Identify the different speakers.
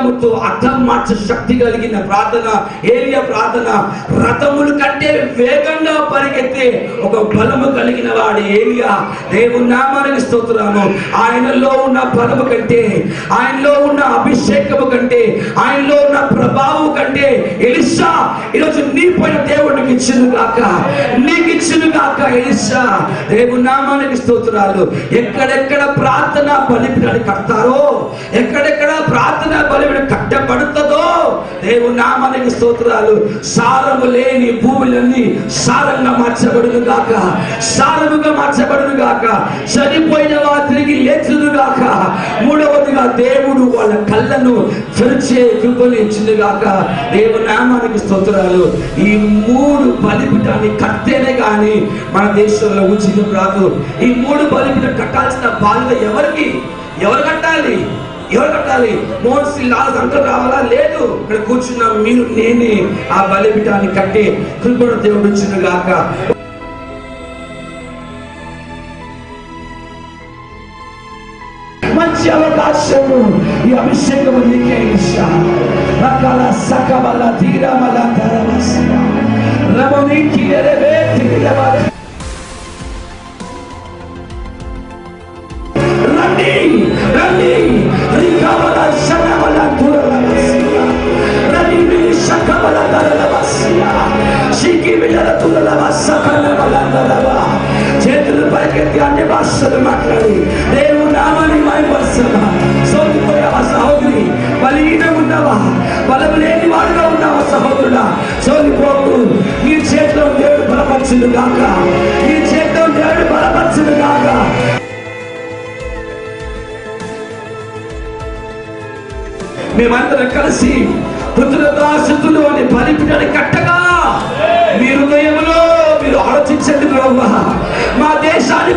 Speaker 1: ఖడ్గముతో అర్థం మార్చే శక్తి కలిగిన ప్రార్థన ఏలియా ప్రార్థన. రథములు కంటే వేగంగా పరిగెత్తే ఒక బలము కలిగిన వాడు ఏలియా. దేవుని నామానికి స్తోత్రము. ఆయనలో ఉన్న బలము కంటే, ఆయనలో ఉన్న అభిషేకము కంటే, ఆయనలో ఉన్న ప్రభావం కంటే ఎలీషా ఈరోజు నీ పైన దేవుడికి ఇచ్చిన గాక, నీకు ఇచ్చిన గాక ఎలీషా. దేవుని నామానికి స్తోత్రాలు. ఎక్కడెక్కడ ప్రార్థన బలిపీఠాన్ని కడతారో, ఎక్కడెక్కడ ప్రార్థన బలిపీఠం కట్టబడుతుందో దేవుని నామానికి స్తోత్రాలు. సారము లేని భూములన్నీ సారంగా మార్చబడును గాక, సారముగా మార్చబడును గాక. చనిపోయిన వారు తిరిగి లేచును గాక. మూడవదిగా దేవుడు వాళ్ళ కళ్ళను తెరిచే కృపను ఇచ్చింది గాక. దేవుని నామానికి స్తోత్రాలు. ఈ 3 బలిపీఠాన్ని కట్టేనే గాని మన దేశంలో ఉచితం రాదు. ఈ 3 బలిపీఠం కట్టాల్సిన బాధ్యత ఎవరికి? ఎవరు కట్టాలి? ఎవరు కట్టాలి? మోసి లాస్ అంటారు రావాలా? లేదు. ఇక్కడ కూర్చున్న మీరు నేనే ఆ బలిపీఠాన్ని కట్టే కృపను దేవుడు ఇచ్చిన గాక. మంచి అవకాశము ఈ అభిషేకము నీకే ఇస్తాను. రకాల సకబల తీరమల తరవసిన రమణికి ఎరవే తిరవల రండి రండి రికవల శనవల తురవసిన రండి శకబల తరవసిన శికి విలల తురవల సకనవల తరవ. చేతులు పైకెత్తి అన్ని భాషలు మాట్లాడి దేవుని నామాన్ని మహిమపరుస్తున్నా. సోలిపోయావా సహోదరి? బలహీనంగా ఉన్నావా? బలం లేని వాడుగా ఉన్నావా సహోదరుడా? సోలిపోకు. నీ చేతిలో దేవుడు బలపరచును గాక, నీ చేతిలో దేవుడు బలపరచును గాక. మేమందరం కలిసి కృతజ్ఞతాస్తుతులు అనే బలిపీఠాన్ని కట్టగా మీ హృదయంలో మీరు ఆలోచించండి ప్రభువా, మా దేశాన్ని